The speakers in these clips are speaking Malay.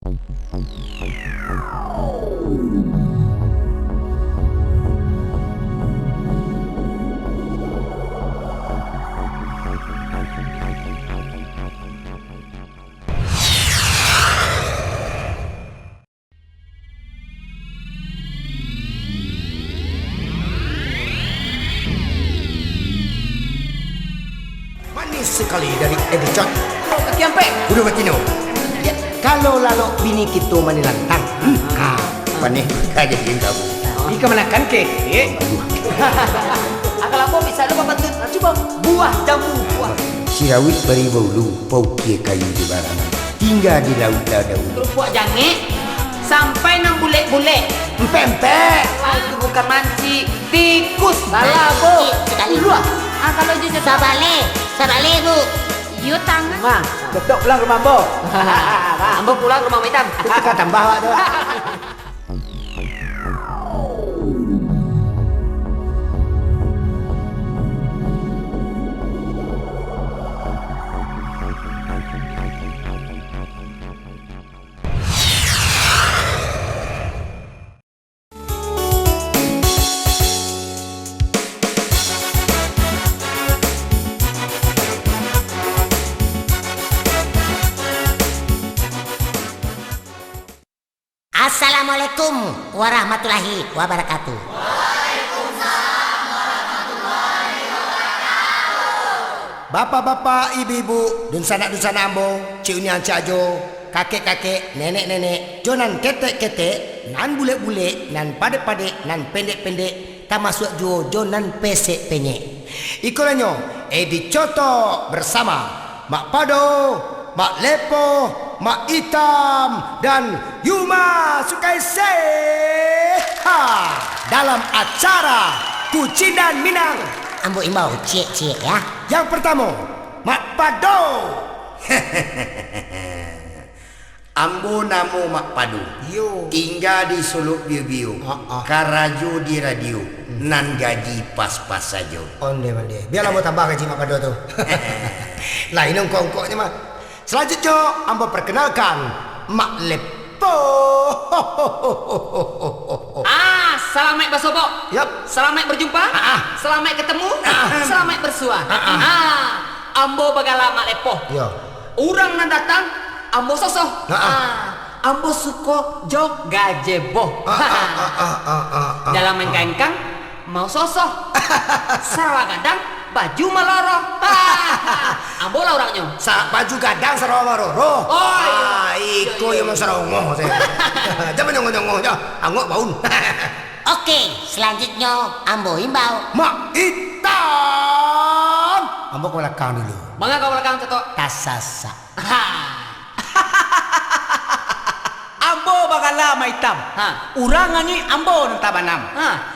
Manis sekali dari Edicot. Kaki ampe. Udah batino. Ya, kalau lalu bini kita manilantang. Panih aja cinta bu. Ika menakan ke? Akal aku bisa lupa bantu. Coba buah jamu buah. Sirawit bari baulu, paukie kayu di barangan. Tinggal di laut daun. Terus buah jange sampai nang bule-bule. Empek. Itu bukan manci, tikus. Salah, Bu. Sekali. Dua. Kalau je Sabale Bu. Yo tangan. Ma, Betok pulang rumah Ambo. Ambo pulang rumah Maitam. Kita tambah awak tu. Assalamualaikum warahmatullahi wabarakatuh. Bapak-bapak, ibu-ibu, dan sanak-sanak ambo, ciunya cajo, kakek-kakek, nenek-nenek, jonan ketek-ketek, nan bule-bule, nan pade-pade, nan pendek-pendek, termasuk jo jonan pesek penyek. Ikulanyo, Edicoto bersama Mak Pado, Mak Lepo, Mak Itam, dan Yuma Sukaise. Dalam acara Kucinan Minang. Ambo imbau cie ya. Yang pertama, Mak Pado. Ambo namo Mak Pado. Yo. Tinggal di Solo Biu-Biu. Karajo di radio. Nan gaji pas-pas saja. Onde. Biarlah mau tambah gaji Mak Pado tu. Lain ongkok-ongkoknya mah. Selanjutnya, Ambo perkenalkan Mak Lepo. Selamat bersobo. Yup. Selamat berjumpa. Selamat ketemu. Selamat bersua. Ambo bagala mak lepo. Ya. Orang nan datang, ambo sosoh. Ambo suko jog gajebo. Dalam mengkengkang mau sosoh. Sarwa gadang baju maloro. Ambo lah orangnya. Baju gadang sarwa roro. Oh, Iko yang sarongo saya. Jangan nyongong-nyongong aja. Angok baun. Oke, selanjutnya ambo imbau Mak Itam. Ambo ke belakang dulu. Mangga kau belakang cetok. Tasasa. Ambo bagala maitam. Urang ni Ambo nan tabanam.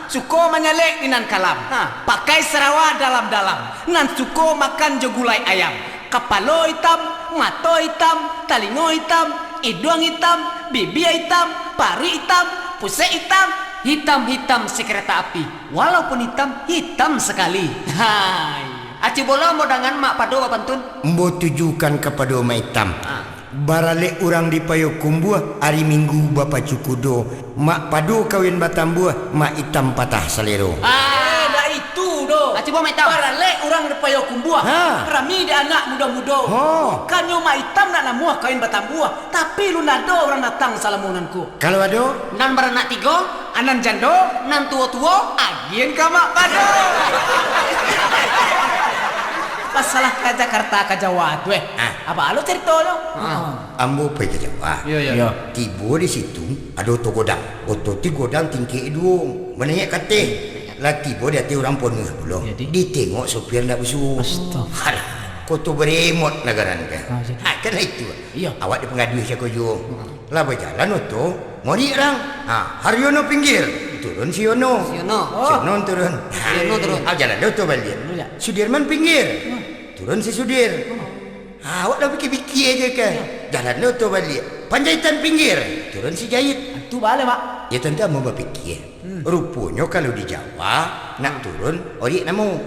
Suko menyalek inan kalam. Pakai serawa dalam-dalam. Nan suko makan jogulai ayam. Kapalo hitam, mato hitam, talingo hitam, hidung hitam, bibi hitam, pari hitam, pusat hitam. Hitam-hitam si kereta api. Walaupun hitam sekali. Hai. Aci bola mau dengan mak pado pantun. Mbo tujukan kepada Mak Itam. Barale orang di Payokumbuh hari Minggu Bapak Cukudo. Mak Pado kawin Batambuah, Mak Itam patah selero. Dah itu do. Aci bola maitam. Parale orang di Payokumbuh. Rami dia anak muda-muda. Kanyo mak hitam nak namuah kawin Batambuah. Tapi lu nado orang datang salamunanku. Kalau ada, Nan beranak tiga. Anan jando, Nan tua-tua. agien ka mak pado. Masalah ke Jakarta ke Jawa tuh. Apa lu cerita lo? ambo pergi ke Jawa. Iya. Tiba di situ ada oto godang. Oto ti godang tinggi dua. Menanya kata. Lah tiba dia ti orang penuh dulu. Ditengok sopir nak bersuruh. Astaga. Kau tu beremot negara ni kan? Kan itu. Iya. Awak di pengadu saya kojo. Lah berjalan oto. Ngori orang. Haryono pinggir. Turun si Yono. Siono turun. Siono turun. Jalan dia oto balik. Sudirman pinggir. Turun si Sudir. Awak dah fikir-fikir aja kan? Jalan dia oto balik. Panjaitan pinggir. Turun si Jahit. Itu balik mak. Ya tentu mau berfikir. Rupanya kalau di Jawa nak turun orik namu.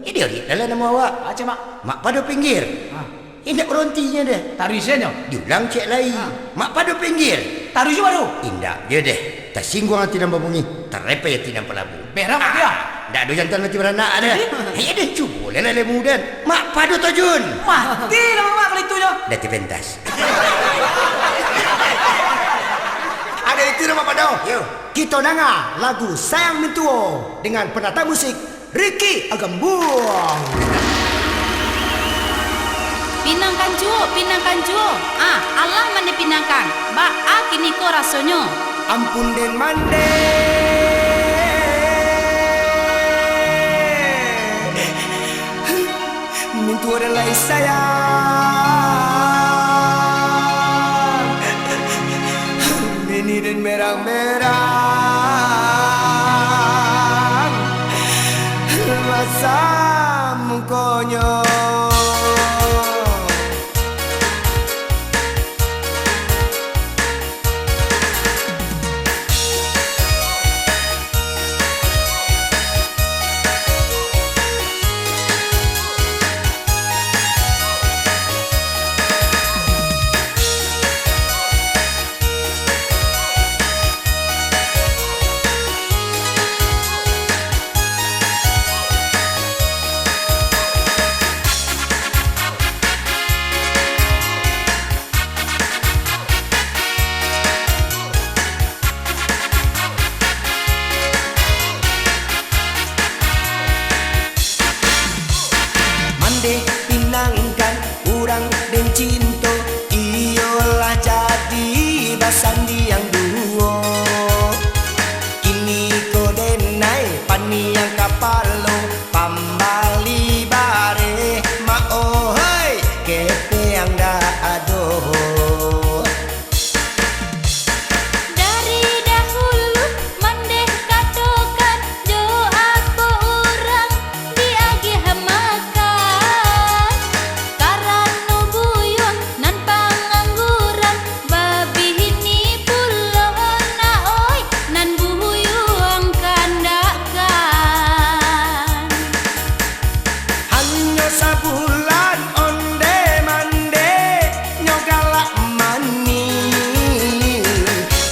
Ini orik dalam nama awak. Aja mak. Mak pada pinggir. Indak berontinya dah. Taruh isinya. Diulang cek lagi. Mak pada pinggir. Taruh juga tu. Indak je deh. Tersinggung hati nampak bunyi. Terlepai hati nampak labu. Berak dia. Ndak ada jantan mati beranak ada. Hei ada cuba lah lemudan. Mak pada tojun. Mati lah mak kalau itu je. Dati pentas. Ada itu nama pada. Yo. Kita dengar lagu Sayang Mintuo dengan penata musik Ricky Agambuang. Pinangkan juo. Allah mande pinangkan. Kini ko rasonyo. Ampun den mande. Mintuo adalah sayang. Bini dan merang-merang. Masa mukonyo. Pinangkan urang dan cinta Iyalah jadi basandi yang duo Kini ko denai pani yang kapalo Pambali bare ma oh hai kepe yang dah adoh Dari dahulu mandeh katokan jo aku urang diagih makan karano buyong nan pangangguran babi ini pulo na oi nan buyong kandakan Hanya sabulan onde mande nyogalak mani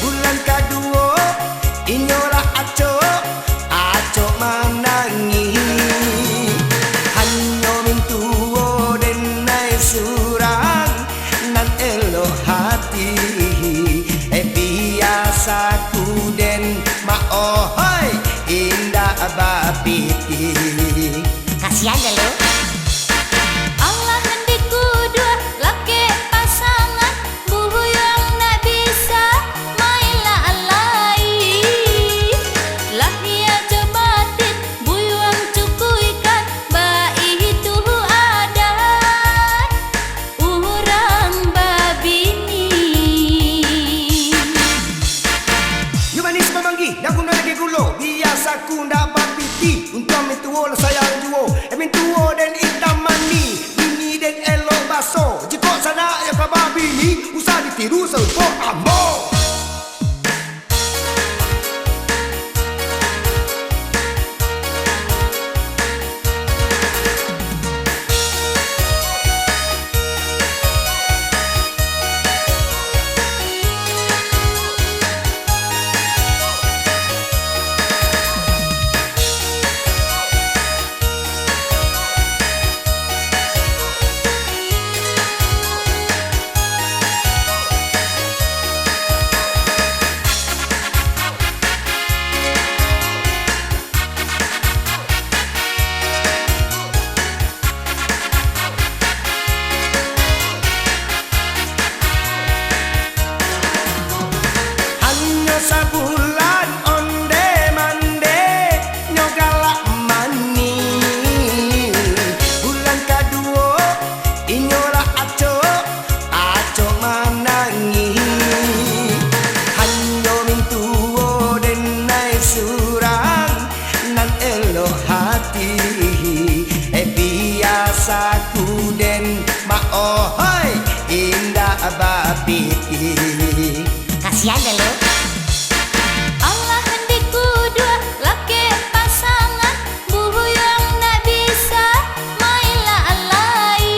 Bulan kedua inyolah aco manangi Hanya mintuo denai surang nan elo hati biasa ku den ma ohoi indah bapiti Kasihan deh lu. Allah hendiku dua laki pasangan buyong nak bisa maila alai lahia cobatin buyong cukuikan baik itu ada urang babini Yu manis memanggi, dah guna lagi gulo Biasa ku ndak bapiti Untuk mintuo lah sayang juo Mintuo dan hitam mani Bini dan elok baso Jikok sana yang kabar bini Usah ditiru sepok ambo Hanya sabulan onde mande nyogalak mani Bulan kedua inyolah aco manangi Hanya mintuo denai surang nan elo hati biasa ku den ma ohoi indah bapiti Kasihan deh lu. Allah hendiku dua laki pasangan buyong nak bisa maila alai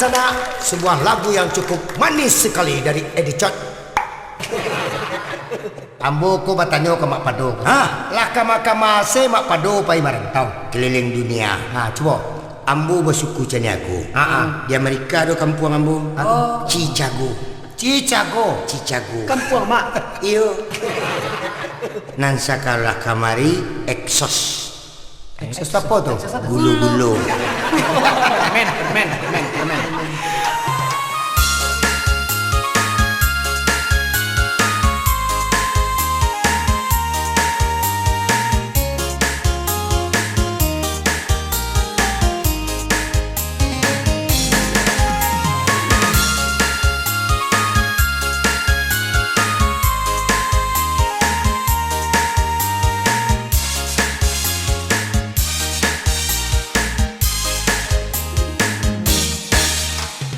sana sebuah lagu yang cukup manis sekali dari Eddie Chot. Ambo ko bertanya ke Mak Pado. Lah kama-kama se Mak Pado pai merantau keliling dunia. Coba ambo bersuku cani aku. Di Amerika ada kampung ambo. Chicago. Kampung mak. Iyo. Nan sakalah kamari exos. Exos apa tu? Gulu-gulu. Men.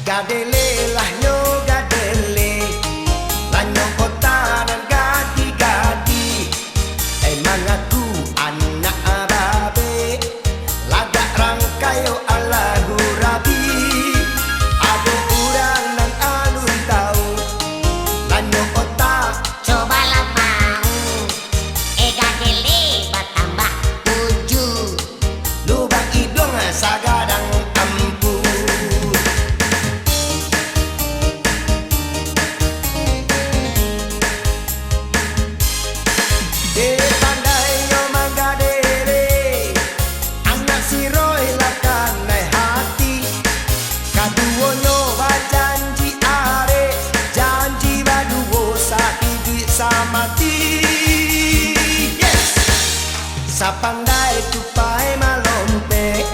Gadele lah nyo gadele, lah nyo kota dan gadi-gadi. Emang aku anak ababe, lagak rangkayo ala hurabi. Ada orang nan alun tahu, lah nyo kota. Cobalah mau gadele bertambah 7. Lubang hidung sagadang ampu. Pandai yo manggadere, anak si Roy lakan naik hati. Kaduonyo bajanji are, janji baduo sahibi samati. Yes, sapandai tupai malompe,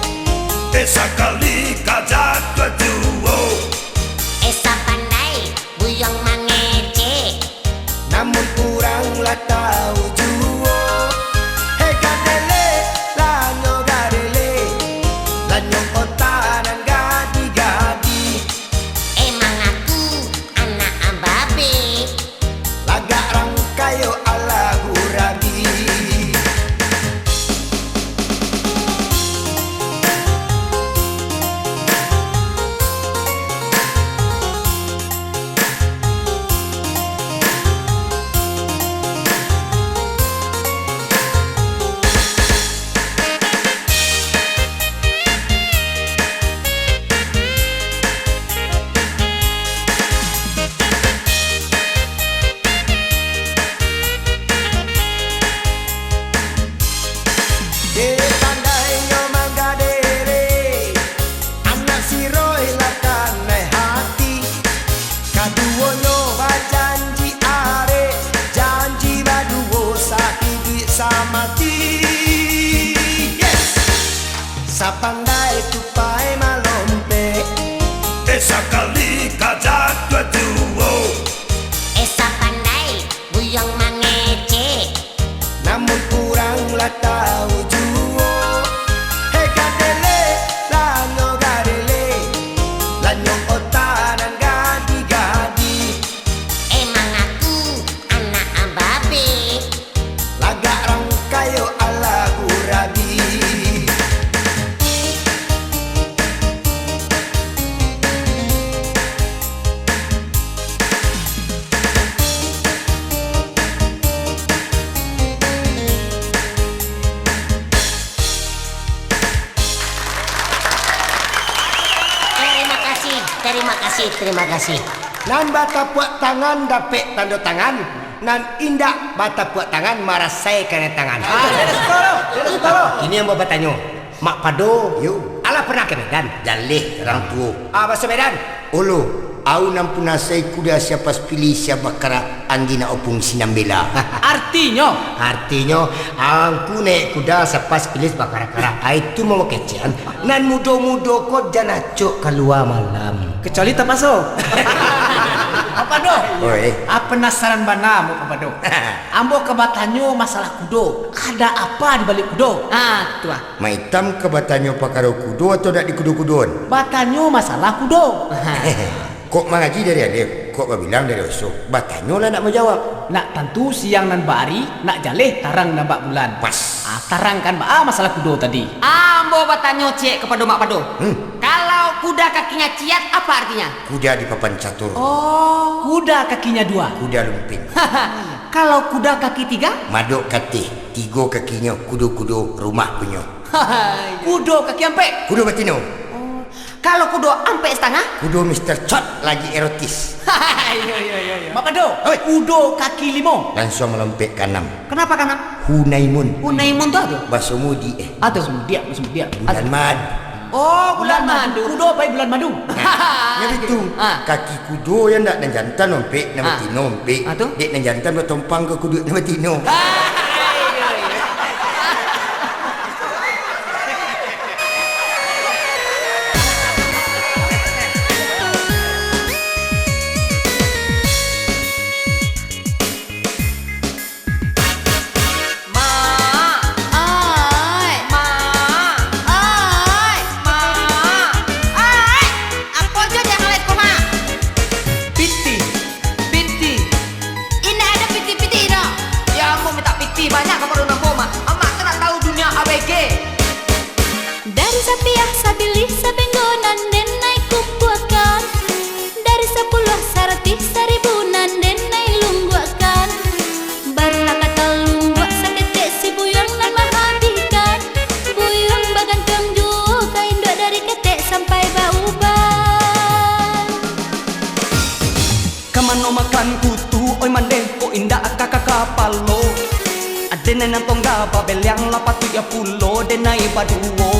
Sekali kajat kedua Esa pandai buyong mangece, namun kurang lah tahu juo. Hei gadele, lanyo gadele, lanyo kota dan gadi-gadi. emang aku anak ababe. Lagak rangkayo ala hurabi. Pandai yo manggadere, anak si Roy lakan naik hati. Kaduonyo bajanji are, janji baduo sahibi samati. Yes, sapandai tupai malompe, Sekali kajat kedua Esa pandai buyong mangece, namun kurang lah tahu juo. Hei gadele, lanyo gadele, lanyo kota dan gadi-gadi. emang aku anak ababe. Lagak rangkayo ala hurabi. Terima kasih. Nan bata puak tangan dapet tanda tangan, nan indak bata puak tangan marah saya kena tangan. Ini yang mau bertanya, Mak Pado, ala pernah ke Medan? Jalih orang tua. Bahasa Medan? Ulu, au nampuna saya kuda siapa pilih siapa kara anggina opung sinambela. Artinya Aku naik kuda siapa pilih bakara-kara. Itu mau kecian. Nan mudo-mudo kau jangan cok keluar malam. kecuali tak masuk. Apa doh? Oi. Penasaran bana mau apa doh? Ambo kebatanyo masalah kudo. Ada apa di balik kudo? Tua. Maitam ke batanyo pakaro kudo atau nak di kudo-kudon? Batanyo masalah kudo. Kok mengaji dari Alif? Kok bilang dari Osok? Batanyo lah nak menjawab. Nak tentu siang nan bari, nak jaleh tarang nambak bulan. Pas. Tarang kan masalah kudo tadi. Ambo bertanya cek kepada Mak Pado. Kalau kuda kuda kakinya ciat apa artinya? Kuda di papan catur. Oh, kuda kakinya 2. Kuda lumping. Kalau kuda kaki 3? Madok katih. 3 kakinya kudo-kudo rumah punya. Kudo kaki ampe. Kudo batino. Kalau kuda ampe setengah? Kudo Mr. Chot lagi erotis. Mak Pado, kudo kaki 5. Langsung melompat ke 6. Kenapa kanan? Hunaimun. Unaimun tuh apa? Bahasa mudi Atau Dia. Bulan madu. Oh, bulan madu. Kudo apa bulan madu? Yang itu kaki kudo yang nak dan jantan nompek nama tino nompek. Atu? Dek dan jantan bertumpang ke kudo nama tino. Oi, oi, apa aja yang ngeliat koma? Piti. Ini ada piti-piti dong. Ya aku minta piti banyak kamu udah koma. Emak kena tahu dunia ABG. Dari sapiah sabili sabenggonan den naik kumpuakan. Dari 10 sarati 1000 den naik lungguakan. Barulah kata lungguak sakete si buyang nan mahabikan. Buyang bagan kemju kain dua dari ketek sampai bauban. Kamano makan kutu, oi mande ko indah kakak kapalo. Adena nang tongga babel yang 80 denai baduo.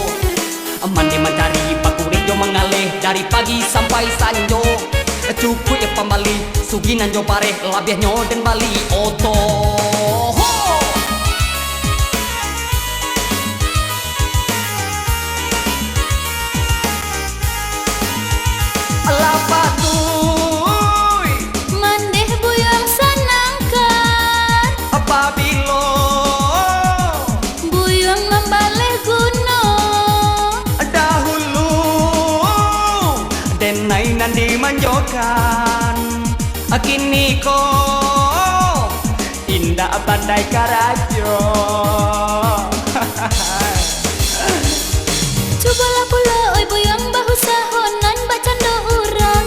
Mandi mencari pakurik jo mengalih dari pagi sampai sanjo. Cukup ya pembali suginan jo pare labiahnya dan bali oto. Lapatuy Mandeh buyang sanangkan. apabilo Buyang membaleh gunung. dahulu denai nan dimanjokan kini kok indah pandai karajo. Cobalah pula oi buyang bahu sahonan bacando urang.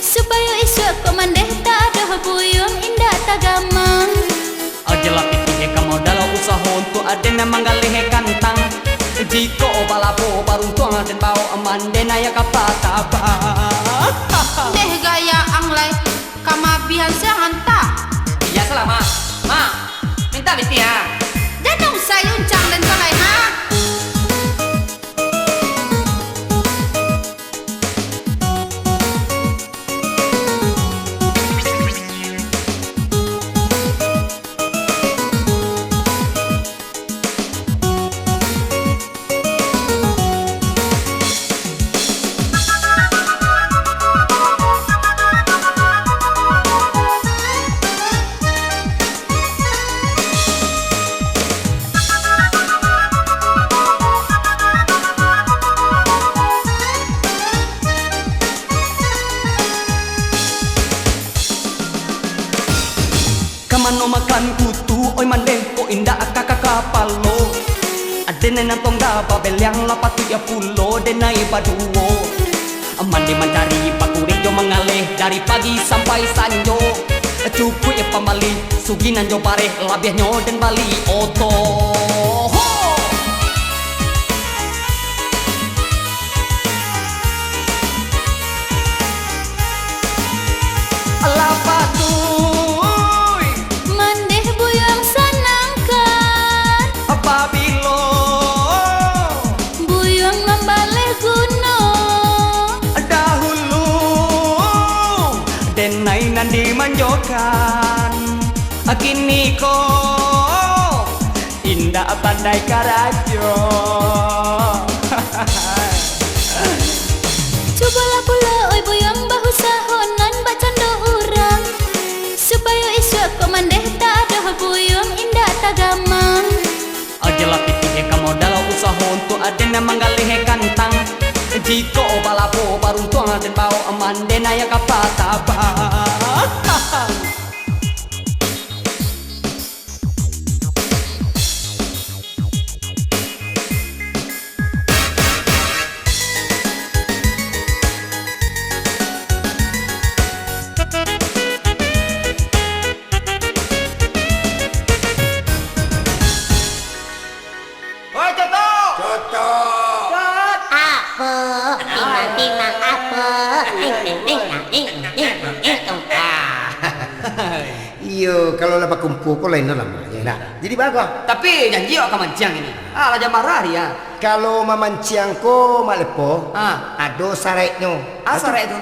Supaya isu komandeh tak ada buyang indah tagamang. Ajalah pitih kamu dalam usaha untuk ada nama galih kantang. Jika balapo baru tuang dan bau aman denaya kapataba. Deh gaya anglai kamabihan sehanta. Ya selama. Ma, minta piti ya. Jangan sayuncang dan kalai ha. Kamano makan kutu, oi mande ko indah kakak kapalo. Adena nang tongga babel yang 80 denai baduo. Mandi mencari pakurik jo mengalih dari pagi sampai sanjo. Cukup ya pembali suginan jo pare labiahnya dan bali oto. Lapatuy Mandeh buyang sanangkan. apabilo Buyang membaleh gunung. dahulu denai nan dimanjokan kini kok indah pandai karajo. Cobalah pula oi buyang bahu sahonan bacando urang. Supaya isu komandeh tak ada buyang indah tagamang. Ajalah pitih kamu dalam usaha untuk ada nama galih kantang. Jika balapo baru tuang dan bau aman denaya kapataba. Iyo, kalau lepas kumpul kau lain dalam ya nak. Jadi bagus. Tapi janji awak kemanciang ini. Lah jam marah dia. Kalau mamanciang ko malepo, ado sareknya. Sarek itu.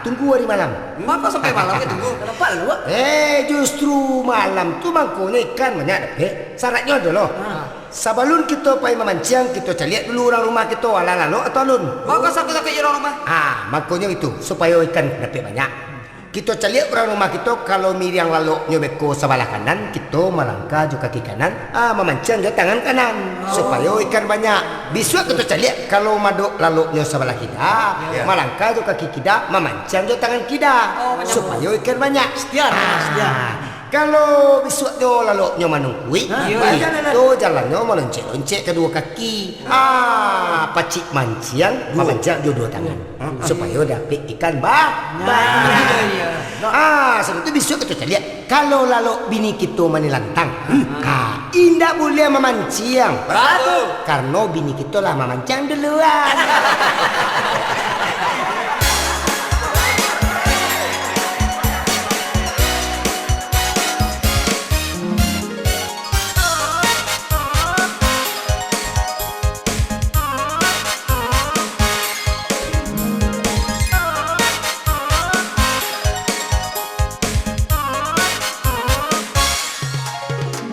Tunggu hari malam. Maka sampai malam itu tunggu. Kenapa lu? Justru malam tu mangkonya ikan banyak dapat. Sareknya ada loh. Sebelum kita pergi memancing, kita cari dulu orang rumah kita ala lalu atau alun. Maka sakit-sakit orang rumah. Makanya itu supaya ikan dapat banyak. Kita cari orang rumah kita kalau miriang lalu nyobeko sebelah kanan, kita melangkah juga kaki kanan, memancing juga tangan kanan supaya ikan banyak. Besok kita cari kalau maduk lalu nyo sebelah kita, melangkah juga kaki kita, memancing juga tangan kita supaya ikan banyak. Setia. Kalau besok tu lalu nyo manungkui, itu jalannya meloncek-loncek kedua kaki. Pacik mancing, memancing dua tangan supaya dapat ikan banyak. Sebab itu besok kita lihat kalau lalu bini kita menilantang, indah boleh memancing. Betul. Karena bini kita lah memancing duluan.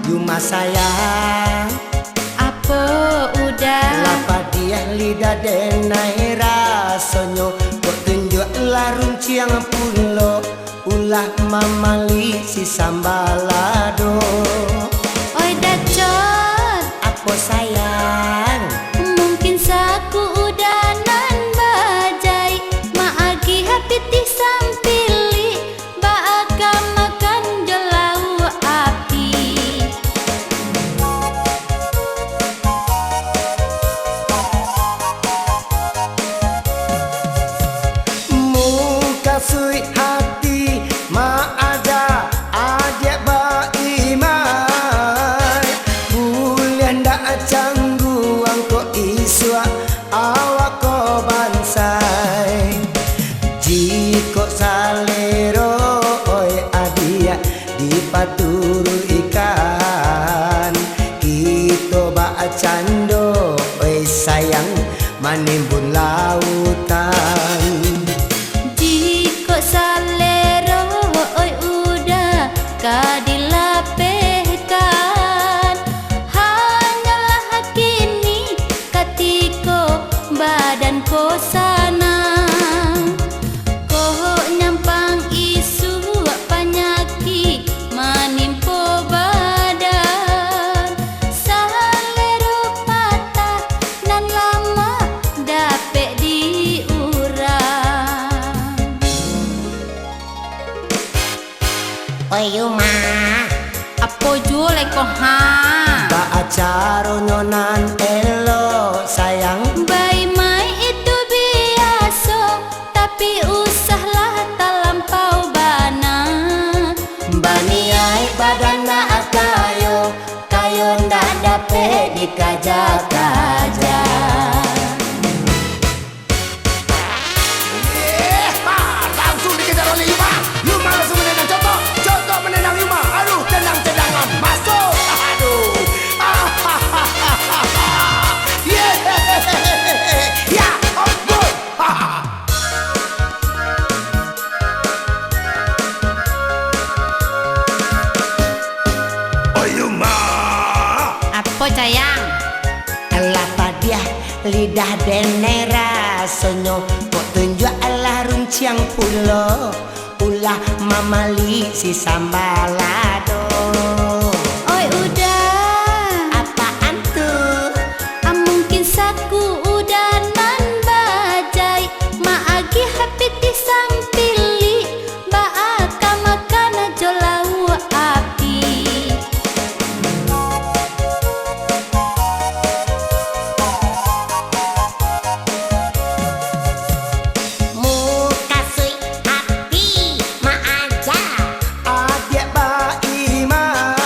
Yuma sayang, Apa udah? lapa dia lidah denai rasonyo, kok tunjuk larun ciang pulo, ulah mamali si sambalado. Oi dacot, Apa sayang? mungkin saku udah nan bajai, maagi hapiti sampili, baaka makan jelau api. Muka sui hati ma ada adik baimai, bulan dak canggu angko iswa awak ko bansai. Jiko salero oi adia di paturu ikan, kita bak cando oi sayang manimbun lautan. Jiko salero oi udah kadilapehkan, hanyalah kini katiko badan ko sana, ko nyampang isu panyaki manimpo badan, salero patah nan lama dapet diurang. Oi Yuma, Apo jule ko ha? Ba acaro nyonan elo sayang, Bai mai itu biasa, tapi usahlah talampau bana. baniai badan na kayo, kayo ndak dapat dikaja-kaja. Langsung dikejar oleh Yuma. Yuma langsung menendang Coto. Coto menendang Yuma. Aduh, tendang-tendangan masuk. Aduh. Ya, ampun. Oyuma. Apa sayang? Alah padiah lidah dene rasonyo, kok tunjuk alah runciang pulo, ulah mamali si sambalado. Oi udah, Apaan tuh? mungkin saku udah nan bajai, maagi hapiti sampili, baaka makan jolau api. muka sui hati ma aja, Adik baimai,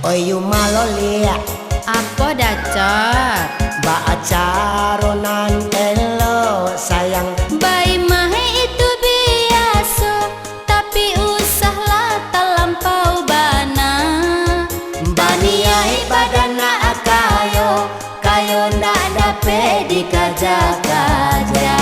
Oyu malolia Apa dacot? Ba acaronan elo sayang Bayi mahe itu biasa, tapi usahlah terlampau bana. Baniai badana akayo kayo ndak dape dikaja-kaja.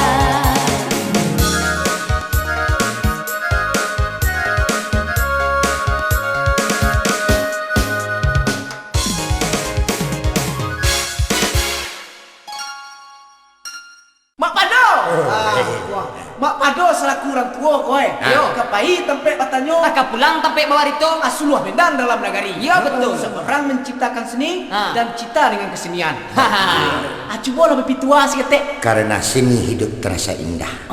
Mak Pado. Wah, Mak Pado selaku orang tua kowe. Yo, kapai tempe batanyo. Taka pulang tempe bawah itu. Asuluh bendan dalam negari. Ya, betul. Seorang menciptakan seni Ha. dan cita dengan kesenian. Acu bola lebih tua sih ketek. Karena seni hidup terasa indah,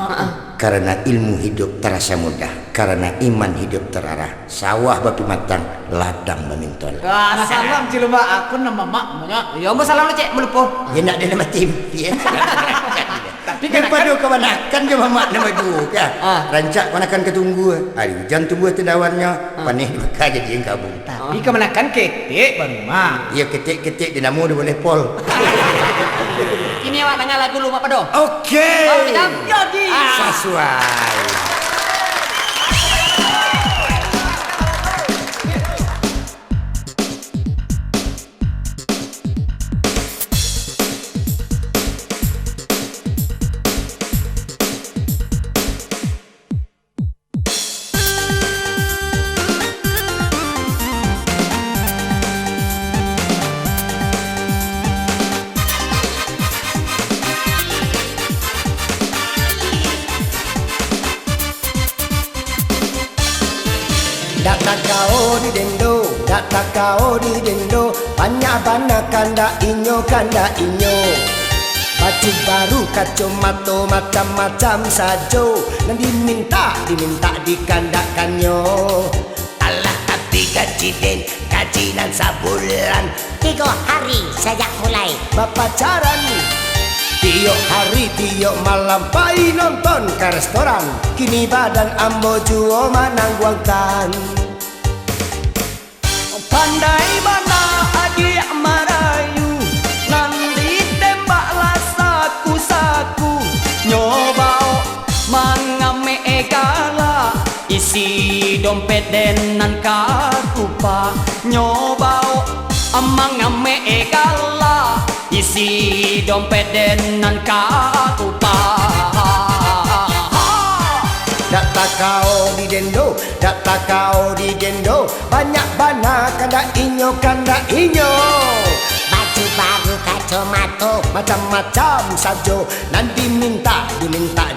karena ilmu hidup terasa mudah, karena iman hidup terarah. Sawah bapi matang, ladang memintol. Salam cilema aku nama mak namanya. Ya mau salam cek melupo. Ya nak dia nama tim. Ya. Tapi Kan padu kebanakan je mamak nama juga. Rancak manakan ketunggu. Hari hujan tumbuh tendawannya, panih maka jadi yang kabung. Tapi kemenakan ketek baru mak. Ya ketik-ketik dia nama dia boleh pol. Ini awak tengah lagu lu Mak Pado. Okey. Oh, hitam. Jadi. Sesuai. Data kau di dendo, data kau di dendo, banyak banakan dak inyo kanda inyo. Baju baru kacamata macam-macam sajo, dan diminta dikandakannya. Allah tapi gaji den, gajinan sabulan, 3 hari sejak mulai. bapacaran. Tiap hari tiap malam pai nonton ke restoran, kini badan ambo juo manangguangkan. Pandai mana adi marayu, nanti tembaklah saku-saku. Nyobao mangame egala, isi dompet denan kaku pa. Nyobao mangame egala, isi dompet denan kaku pa. Data kau di dendo, data kau di dendo, banyak bana kanda inyo. Baju baru kacamata, Macam-macam sajo, nan diminta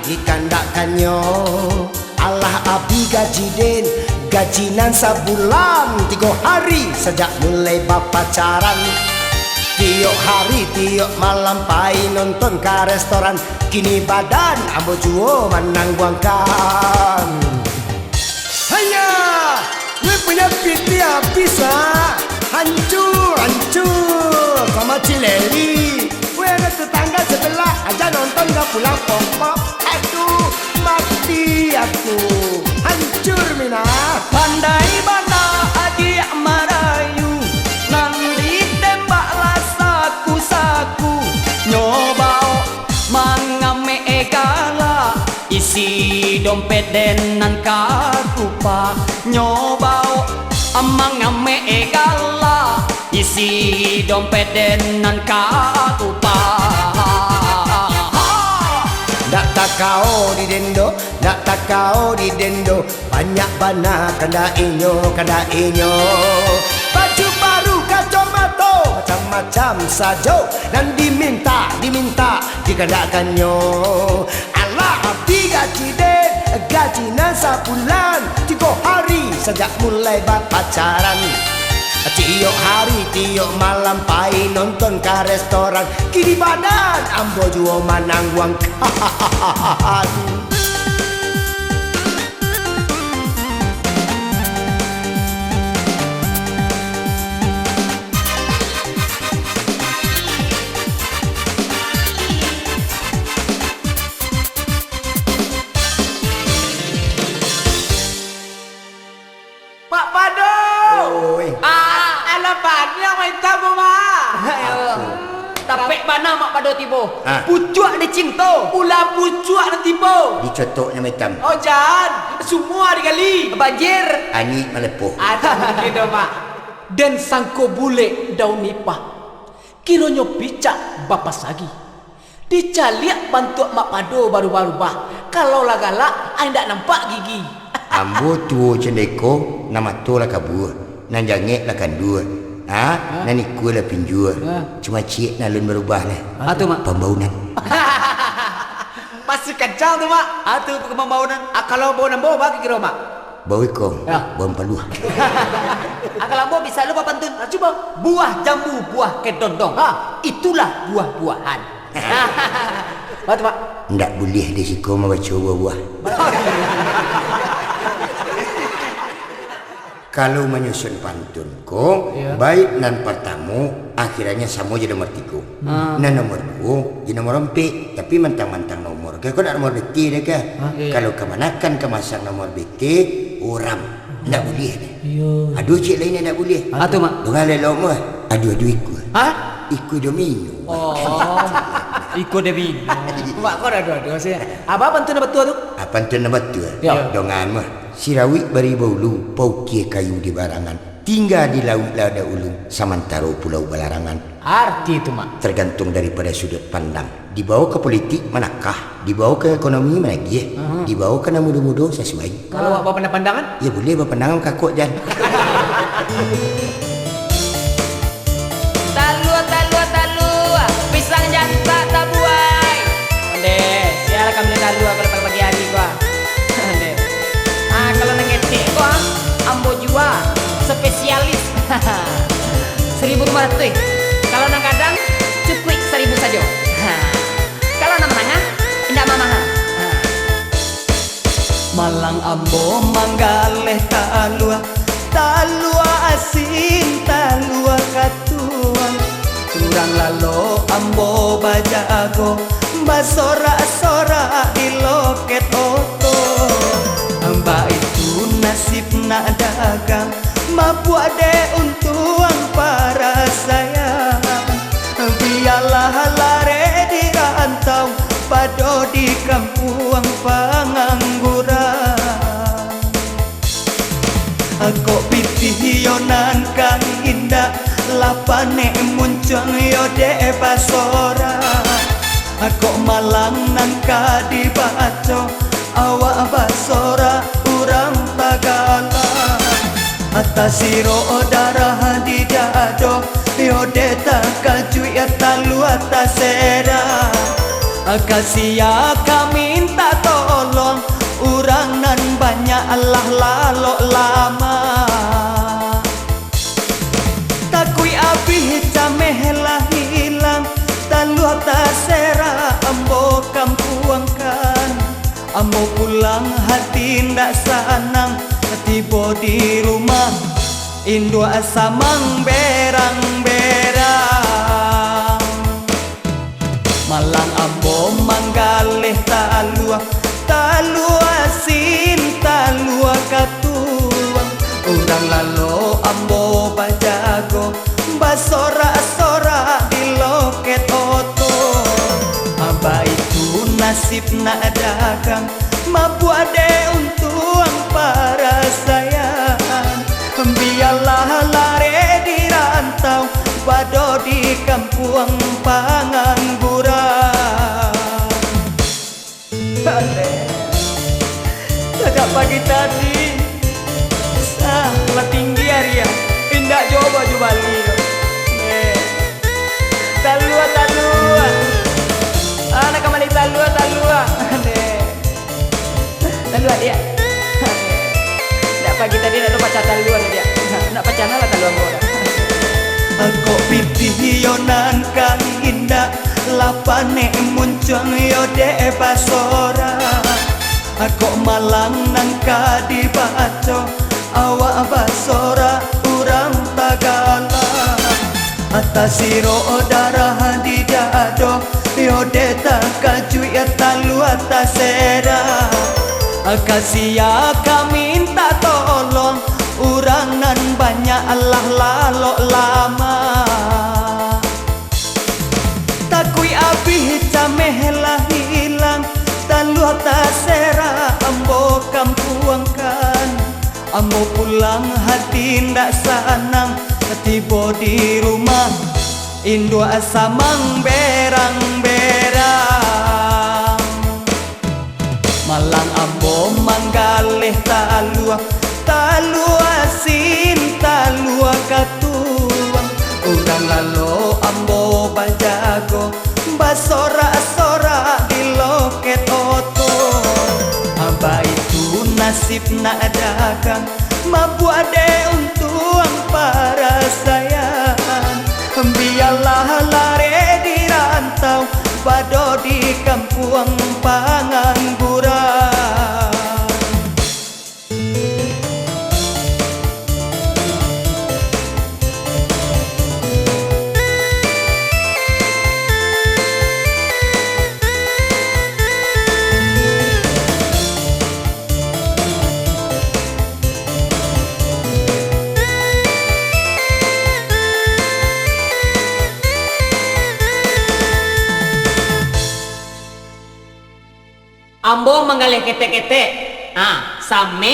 dikandakannya. Allah api gaji den, gajinan sabulan, 3 hari sejak mulai bapacaran. Tiap hari tiap malam pai nonton ke restoran, kini badan ambo juo manangguangkan. Hanya gue punya piti habis hancur sama Cileri. Gue ada tetangga sebelah aja nonton gak pulang pop. Aduh mati aku, hancur mina. Pandai mana adi marayu, nanti tembaklah saku-saku. Nyobao mangame egala, isi dompet denan kaku pa. Nyobao mangame egala, isi dompet denan kaku pa. Data kau di dendo, data kau di dendo, banyak bana kanda inyo. Baju baru kacamata macam-macam sajo, dan diminta dikandakannya. Allah api gaji den, gajinan sabulan, 3 hari sejak mulai pacaran. Tiap hari tiap malam pai nonton ke restoran, kini badan ambo juo manangguangkan. Pak Pado. Oi. Alam banyak maitam ma. Ayo. Tapi mana mak pado tibo? Ah. Pucuk di cinta. Ulah pucuk nanti bo. Dicotoknya hitam. Oh jangan, semua digali. Banjir. Ani melepuh. Ada gitu mak. Dan sangko bule daun nipah. Kironyo picak bapak sagi. Dicaliak bantu mak pado baru-baru bah. Kalau lah galak, anda nampak gigi. Ambo tuo cendeko nama to lah kabur. Nan jangek lah kandur. Nani kue lah pinjur. Cuma cik nalun berubah lah. Atu mak. Pembaunan. Masih kencang tu mak. Atu pembaunan. Kalau bau nambo bagi kira mak. Bau ikong. Ya. Bau paluh. Kalau mau bisa lupa pantun. Coba buah jambu, buah kedondong. Itulah buah-buahan. Mak mak. Ndak boleh dia siko mau baca buah-buah. Kalau menyusun pantun ko, baik nan pertama akhirnya sama jadi nomor 3. Nan nomor 2 jadi nomor 4. Tapi mentang-mentang nomor ke, kau nak nomor BT deh ke? Kalau kemanakan kemasang nomor BT, orang ndak boleh deh. Aduh cik lain ndak boleh. Atu mak. Dengan lelok mah, aduh ikut. Ikut domino. Oh. Iko Devi. Mak kau dah dua sih. Apa pantun apa tu? Apa tu nama tu? Ya. Dongan mah. Sirawik bari baulu, paukie kayu di barangan. Tinggal di laut lada ulung, samantara pulau balarangan. Arti itu mak. Tergantung daripada sudut pandang. Dibawa ke politik manakah? Dibawa ke ekonomi mana lagi? Dibawa ke muda-muda sesuai. Kalau apa pandangan? Ya boleh berpandangan kakuk jan. Talua. Pisang jantan tak buai. Ande, siapa kamu nak lalu kalau pagi hari gua. Ande. Kalau nengetik gua, ambo jual spesialis. 1.500. Kalau nang kadang cukup 1.000 saja. Kalau nang menengah, indah mahal. Malang ambo manggaleh talua asin talua katuang. Turang lalo ambo bajago basora di loket oto. Amba itu nasib nak dagang mabuat de untuang para sayang. Biarlah lare di rantau pado di kampung pengangguran. Aku pitihionan kang indah lapane muncung yo de basora. Aku malang nangka dibaco awak basora urang tagala. Atas siro darah di dado yo de takaju ya talu atas era. Kasia kami minta tolong urang nan banyak Allah lalok lama. Takui abih camehlah hilang talu tasera ambo kampuangkan. Ambo pulang hati ndak sanang tiba di rumah Indo asamang berang-berang. Malang ambo manggaleh talua asin talua katuang. Urang lalo ambo bajago basora di loket oto. Aba itu nasib nak dagang mabuat de untuang para sayang. Biarlah lare di rantau pado di kampung pengangguran. Sejak pagi tadi sangat tinggi hari ya. Indah coba Bali. Talua. Anak kembali talua. Talua dia. Ndak pagi tadi nak lupa talua dia. Nak pacana lah talua gua. Aku pitihionan kang indah lapane muncung yo de basora. Aku malang nangka dibaco awak basora urang tagala. Atas siro darah di dado yo de takaju ya talu atas era. Kasia kami minta tolong urang nan banyak Allah lalok Ambo pulang hati ndak sanang, tiba di rumah Indo asamang berang-berang. Malang ambo manggalih talua asin talua katuang. Urang lalo ambo bajago basora-sora di loket oto. Aba itu nasib nak dagang mabu ade untuang para sayang. Biarlah lare di rantau bado di kampung pangangguran. Ambo menggalih ketek-ketek, same,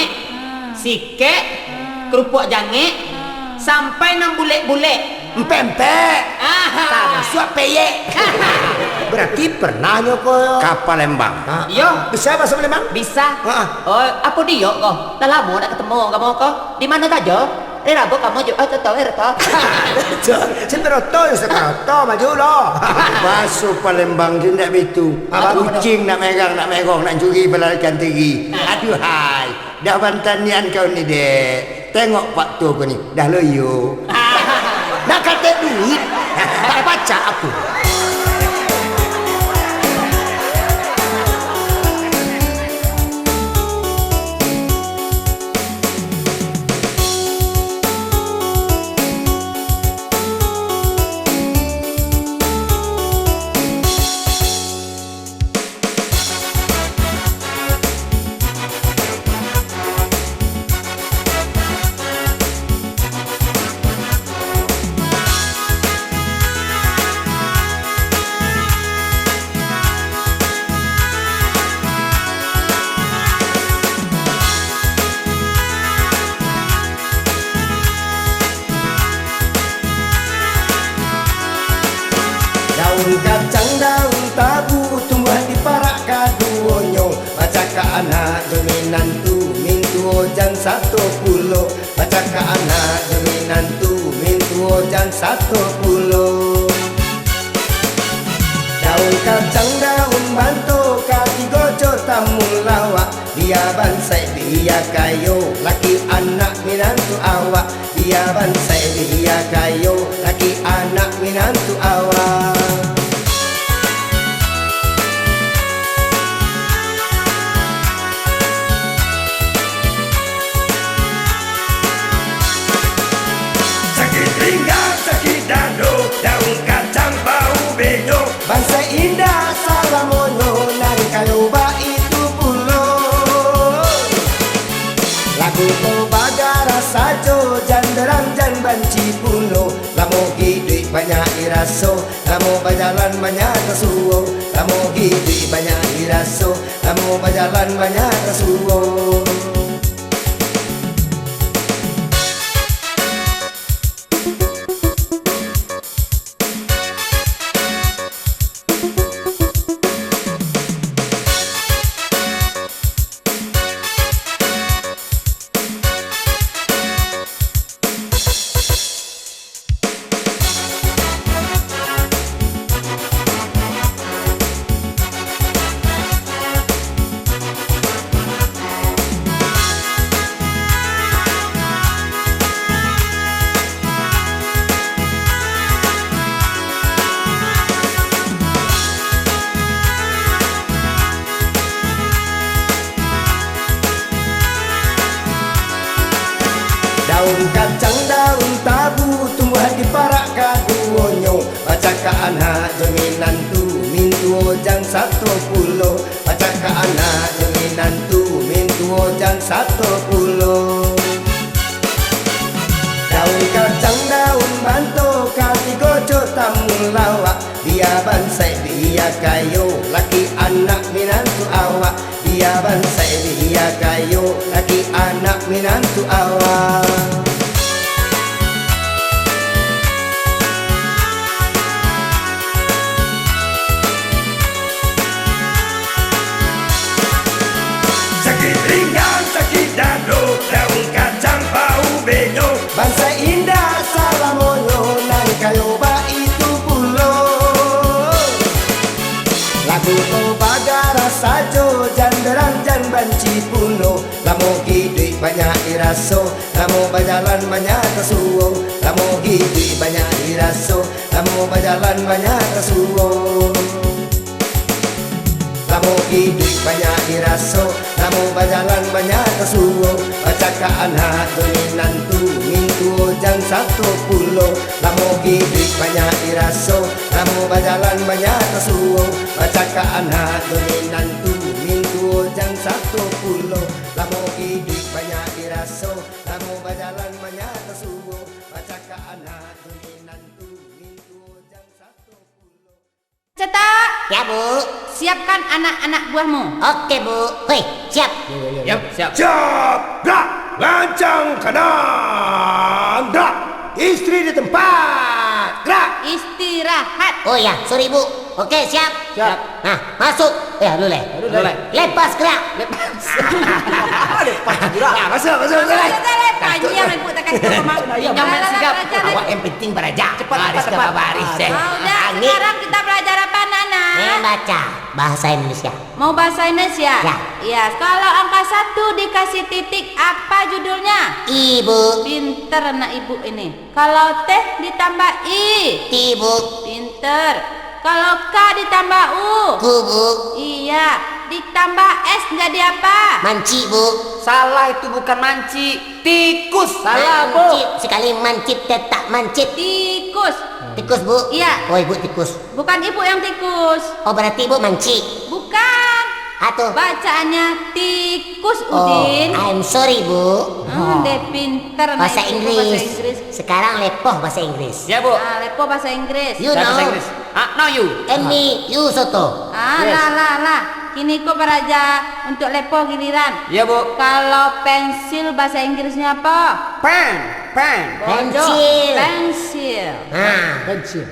sike, kerupuk jange, sampai 6 bule-bule. Empek-empek. Tak suap peyek. Berarti pernah nyoko Kapal Lembang. Yo, Bisa bahasa Lembang? bisa. Ah. Oh, apa dia kok? Dah lama tak ketemu kamu kok. Di mana saja? Rabu kamu juga tahu Seberoto yang seberoto maju loh. Masuk Palembang tidak begitu. Kucing nak megang, nak curi belarikan tinggi. Aduh hai. Dah bantanian kau ni dek. Tengok waktu kau ni. Dah loyo. Nak kata duit. Tak baca aku. Daun kacang, daun tabu tumbuh di parak kaduonyo. Baca ke anak dominan tu mintu ojan 10. Baca ke anak dominan tu mintu ojan 10. Daun kacang, daun banto kaki gojo tamu lawak. Dia bansai dia kayo laki anak minantu awak. Dia bansai dia kayo laki anak minantu awak. Sakit pinggang, sakit dado, daun kacang bau bedo. Bangsa indah salamono nan kaluba itu pulo. Lagu ko bagara sajo janderang jan banci pulo. Lamo gidui banyak iraso, lamo bajalan banyak kesuo. Lamo gidui banyak iraso, lamo bajalan banyak kesuo. Daun kacang, daun tabu tumbuh di parak kaduonyo. Baca ke anak dominan tu mintu ojan 10. Baca ke anak dominan tu mintu ojan 10. Daun kacang, daun banto kaki gojo tamu lawak. Dia bansai dia kayo laki anak minantu awak. Dia bansai dia kayo laki anak minantu awak. kayo ba itu pulo. Lagu bagara sajo jandaran jan banci puno. Lamu gidui banyak iraso, lamu bajalan banyak kesuo. Lamu gidui banyak iraso, lamu bajalan banyak kesuo. Lamu gidui banyak iraso, lamu bajalan banyak kesuo. Bacakaan hak dominan tu mintu jang 10. Lamu gidui banyak iraso, lamu bajalan banyak kesuo. Bacakaan hak dominan tu mintu jang 10. Lamu gidui banyak iraso, lamu bajalan banyak kesuo. Bacakaan hak dominan tu mintu jang 10. Cetak. Ya Bu. Siapkan anak-anak buahmu. Oke Bu. Hei, siap. Siap. Siap, gerak, lancang kanan, gerak. Istri di tempat, gerak. Istirahat. Oh ya, sorry Bu. Oke, siap. Siap. Nah, masuk. Ya, lu le. Lepas gerak. Ya, masuk, gerak. Panjang ibu tak kasih tahu mak. Jangan sigap. Awak yang penting beraja. Cepat. baris. Udah, sekarang kita belajar apa Nana? Membaca bahasa Indonesia. Mau bahasa Indonesia? Ya. Iya, kalau angka 1 dikasih titik apa judulnya? Ibu, Pinter anak ibu ini. Kalau teh ditambah i. ibu, Pinter. Kalau k ditambah u. kubu, Iya. Ditambah s jadi apa? manci Bu. Salah, itu bukan manci, tikus. Salah, Bu. Mancip, sekali mancip tetap mancip. Tikus. Tikus Bu. Iya. Oh Ibu tikus. Bukan ibu yang tikus. Oh berarti Ibu manci. Bukan. Atau Bacaannya tikus oh, Udin. I'm sorry Bu. Dia pinter anak Bahasa ibu, Inggris. Bahasa Inggris. Sekarang lepoh bahasa Inggris. Ya, Bu. Lepo bahasa Inggris. You Bahasa know. Inggris. No you. And me, you soto. Lah. Kini kau beraja untuk lepo giliran. Ya, Bu. Kalau pensil bahasa Inggrisnya apa? Pen. Bodoh. Pensil. Pensil. Nah, pensil.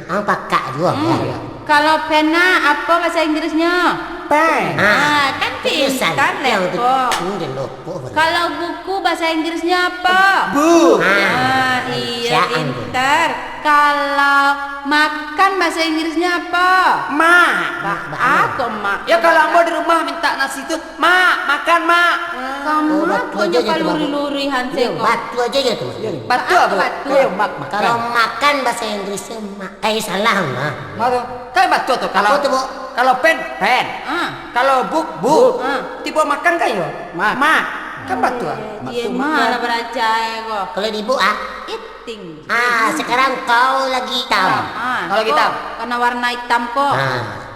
Kak juga. Ya. Kalau pena apa bahasa Inggrisnya? Pen. Kan pintar yang lepo. udah lupa. Kalau buku bahasa Inggrisnya apa? Bu. Iya Siang. pintar. Kalau makan bahasa Inggrisnya apa? Aku mak. Ya kalau ambo di rumah minta nasi itu, makan, Kamu Oh, batu punya aja gitu, kaluri-luri Hanseko. Batu aja gitu. Batu apa? Batu. Kalau makan bahasa Inggrisnya salah mah. Kayak batu tuh. Apa tuh Bu? Kalau pen. Kalau buk. Ah. Tipe makan kayo. Kan batu. Dia mana beraja kok? Kalau di Ibu Eating. sekarang kau lagi hitam. Kalau kok, hitam? Karena warna hitam kok.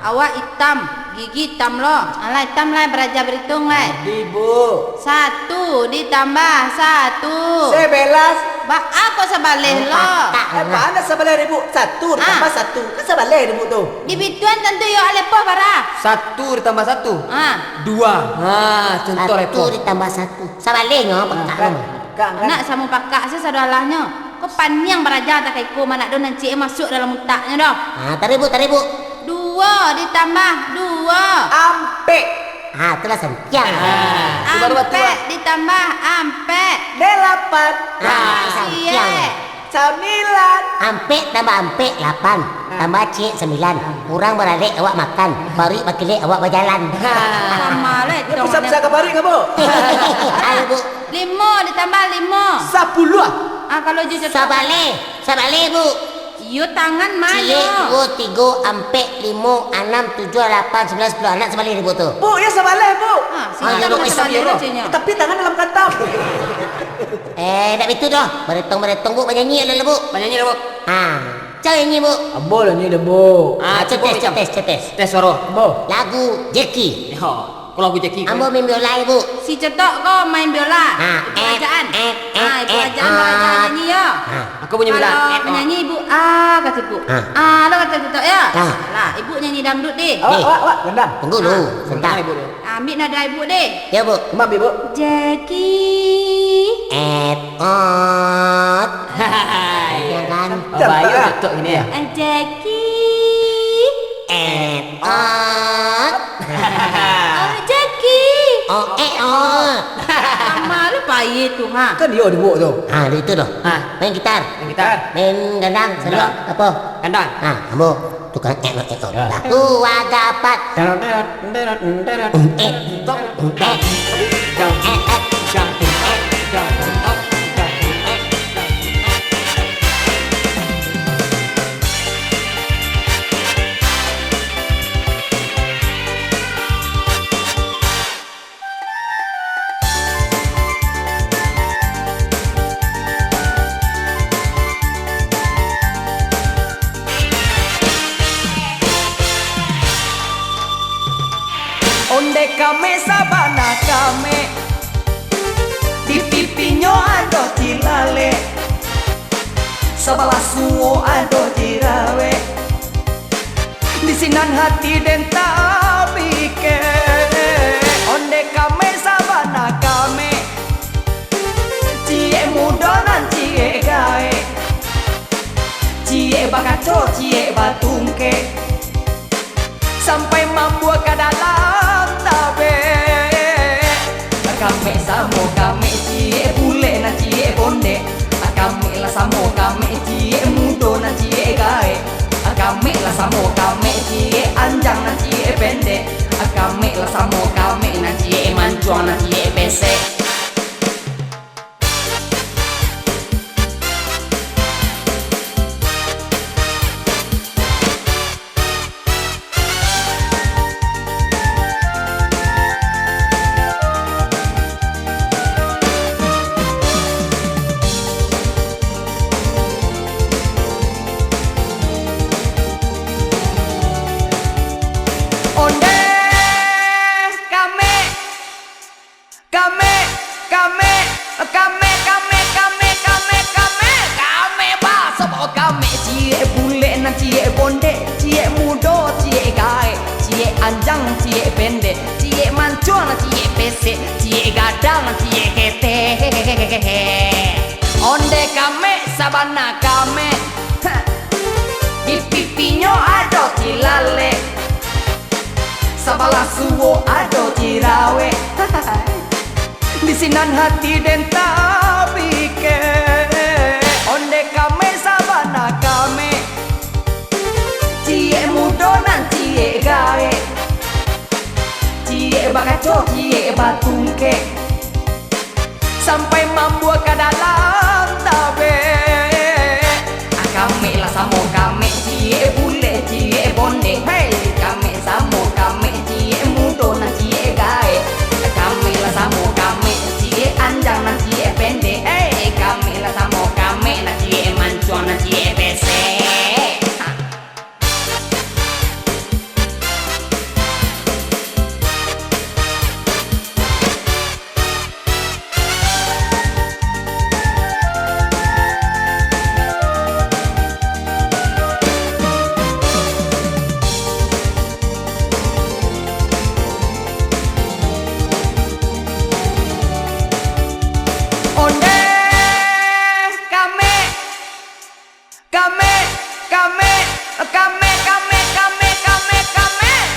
Awak hitam, gigi hitam loh. Alah hitam lah beraja berhitung lah. Ibu. 1 ditambah 1. 11. Aku sebalih loh. Mana sebelah ribu? 1 tambah 1. Kan sebelah ribu tuh. Di bituan tentu yo alepo bara. 1 ditambah 1. 2. Contoh Satu lepo. ditambah 1. Sabalenya pekak. Nak sama pakak saya sadalahnya. Kok panjang beraja tak kayak ku mana do nanti masuk dalam utaknya doh. Taribu. 2 ditambah 2. Ampe. Itulah sentiang. Ampe ditambah ampe. 8. Iya. 9. Ampe tambah ampe 8. Tambah C 9. Kurang beralek awak makan. Baru bakile awak berjalan. Sama le. Bisa kebari nggak, Bu? Ayo Bu. 5 ditambah 5. 10. Kalau jujur Sabale Bu. Yo tangan Cie, mayo. 2, 3, ampe, 5, 6, 7, 8, 9, 10 anak sabale ribu tuh. Bu, ya sebaleh, Bu. Sini lu tak bisa bisa biru. Tapi tangan dalam kantong. Tak itu dah. Beretong Bu bernyanyi lah Bu. Banyaknya, Bu. Cak nyanyi Bu. Ambo lah ni lembu. Cetes. Tes suara. Ambo. Lagu Jeki. Kalau aku Jackie. Ambo main biola Bu. Si cetok kok main biola. Ibu ajaan. Ibu ajaan belajar nyanyi ya. Aku punya bilang. Kalau penyanyi ibu kata ibu. Lo kata cetok ya. Lah ibu nyanyi dangdut deh. Awak, gendam. Tunggu dulu. Sebentar. Ibu. Ambil nada ibu deh. Ya Bu. Kemam, Ibu. Jackie. Ot. Ya kan. Bayu cetok ini ya. Jackie. Ot. Jackie. Ot. Sama lu Apa itu ha? Kan dia dibuk tu. Itu loh. Main gitar. Main gitar. Main gandang. Selok apa? Kandang. Ambo tukang Tua dapat. Onde kame sabana kame di pipinya ada tilale, sebelah suo ada tirawe, di sinan hati den tabike. Onde kame sabana kame, cie muda nan cie gae, cie bakaco cie batungke, sampai mampu ke dalam tabe. Kami samo kami cie bule na cie bonde, kami lah samo kami cie mudo na cie gae, kami lah samo kami cie anjang na cie pende, kami lah samo kami na cie mancuang na cie besek. Onde kame ba sobo kame cie bule na cie bonde, cie mudo cie gae, cie anjang cie pende, cie mancung na cie pese, cie gadang na cie kete. Onde kame sabana kame, di pipinya ada tilale, sebelah suwo ada tirawe, di sinan hati den tabike. Onde kame sabana kame, cie mudo nan cie gae, cie bakaco cie batungke, sampai mampu ke dalam tabe. Kami lah samo kami cie bule cie bonde, hey kami samo kami cie mudo nan cie gae, kami lah samo kami cie anjang nan cie pende, hey kami lah samo kami nan cie mancuang nan cie besek. Onde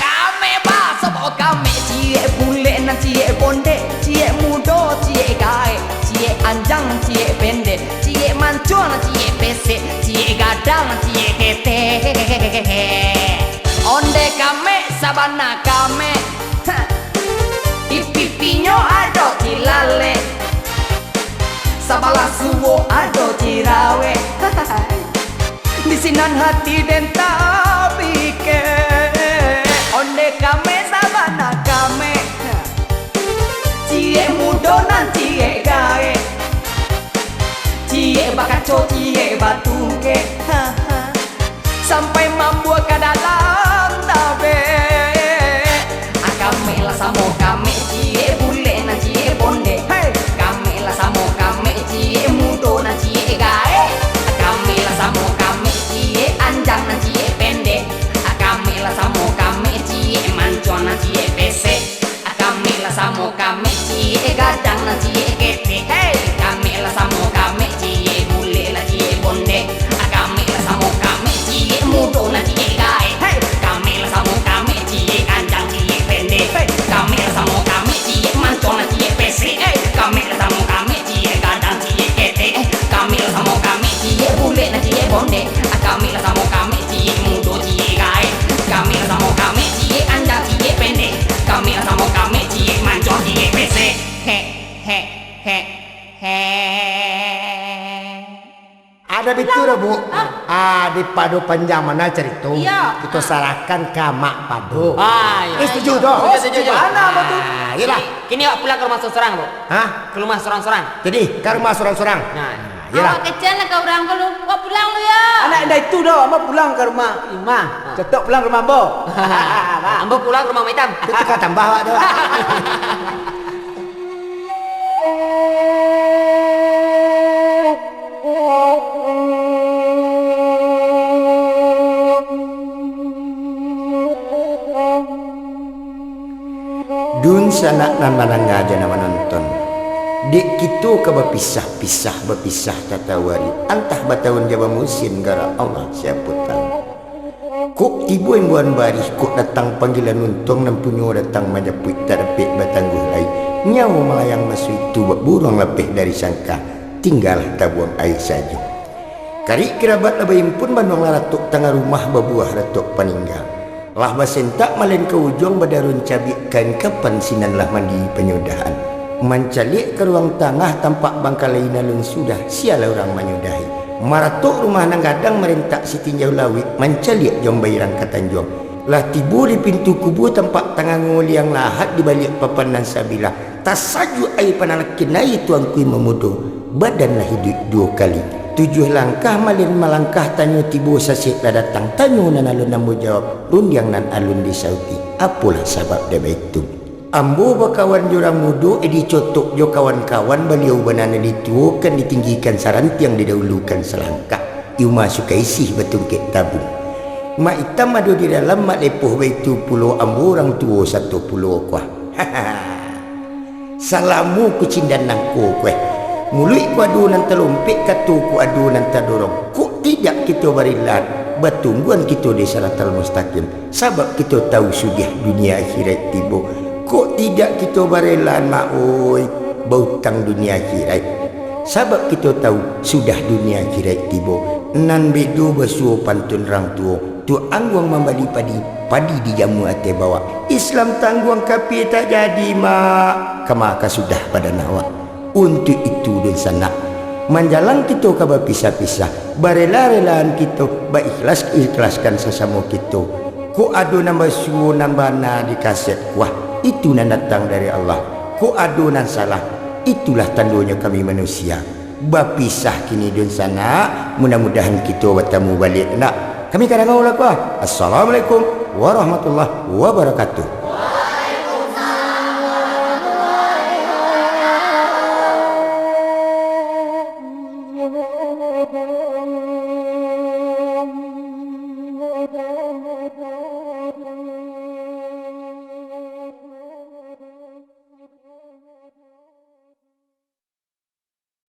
kame ba sobo kame cie bule na cie bonde, cie mudo cie gae, cie anjang cie pende, cie mancung na cie pese, cie gadang na cie kete. Onde kame sabana kame, di pipinya ada tilale, sebelah suwo ada tirawe, di sinan hati den tabike. Onde kame sabana kame, cie mudo nan cie gae, cie bakaco cie batungke, sampai mampu ke dalam tabe. Kami lah samo kami cie bule na cie bonde, hey kami lah samo kami cie mudo na cie gae, kami lah samo kami cie anjang na cie pende, kami lah samo kami cie mancuang na cie besek, kami lah samo kami cie gadang na cie kete, hey kami lah samo kami cie bule na cie bonde, kami Di Pado Panjamana cerita. Iya. Kita serahkan ke Mak Pado. Iya. Setuju toh? Setuju. Mana betul? Iyalah. Kini awak pulang ke rumah seorang, Bu. Hah? Ke rumah seorang-seorang. Jadi ke rumah sorang-sorang. Nah, Iyalah. Awak kecil nak kau orang kalau wah pulang lu ya. Anak dah itu dah, ambo pulang ke rumah Ima. Cetok pulang ke rumah ambo. Ambo pulang ke rumah Maitam. Itu kata tambah awak tu. Dun sanak nan manangga aja nama nonton. Dek kita ke berpisah tatawari. Antah batahun Jawa musim gara Allah siapa tahu. Kok tiba yang buan baris, kok datang panggilan untung dan punya datang majaput tak dapat batangguh lain. Nyawa melayang masuk itu burung lebih dari sangka. Tinggal tabuang air saja. Kari kerabat labayin pun bandung laratuk tengah rumah babuah ratuk paninggal. Lah basentak malen ke ujung badarun cabikkan kapan sinanlah mandi penyudahan. Mencalik ke ruang tengah tampak bangkalai nalun sudah sialah orang menyudahi. Maratuk rumah nang gadang merentak si tinjau lawit mencalik jom bayiran katanjong. Lah tibu di pintu kubu tampak tangan nguliang lahat di balik papanan sabila. Tasaju air panalakin nai tuang kui memudu. Badanlah hidup 2 kali. 7 langkah malin malangkah tanyo tibu sasik dah datang tanyo nan alun nambu jawab rundiang nan alun disauti. Apalah sebab dia itu? Ambo bakawan jurang mudu dicotok jo kawan-kawan beliau banana dituakan ditinggikan sarantiang didahulukan selangkah. Iu masuk ke isih betungkit tabung. Mak hitam ada di dalam mak lepoh baitu pulau ambo orang tua 1 pulau kuah. Salamu kucindan nangko kueh. Mulut ku adunan telumpik katu ku adunan tadorong. Kok tidak kita barilan batungguan kita di siratal mustaqim. Sebab kita tahu sudah dunia akhirat tiba. Kok tidak kita barilan mak oi bautang dunia akhirat. Sebab kita tahu sudah dunia akhirat tiba. Nan bedo basuh pantun rang tua. Tu angguang membali padi di jamu ate bawa. Islam tangguang kapi tak jadi mak. Kemaka sudah pada nawak. Untuk itu dan sana menjalang kita ke berpisah-pisah barela-relaan kita berikhlas-ikhlaskan sesama kita. Ku adu nambah suhu nambah na di kaset wah itu nan datang dari Allah. Ku adu nan salah itulah tandanya kami manusia. Berpisah kini dan sana mudah-mudahan kita bertemu balik nak. Kami kadang ngaulah kuah. Assalamualaikum warahmatullahi wabarakatuh. Oh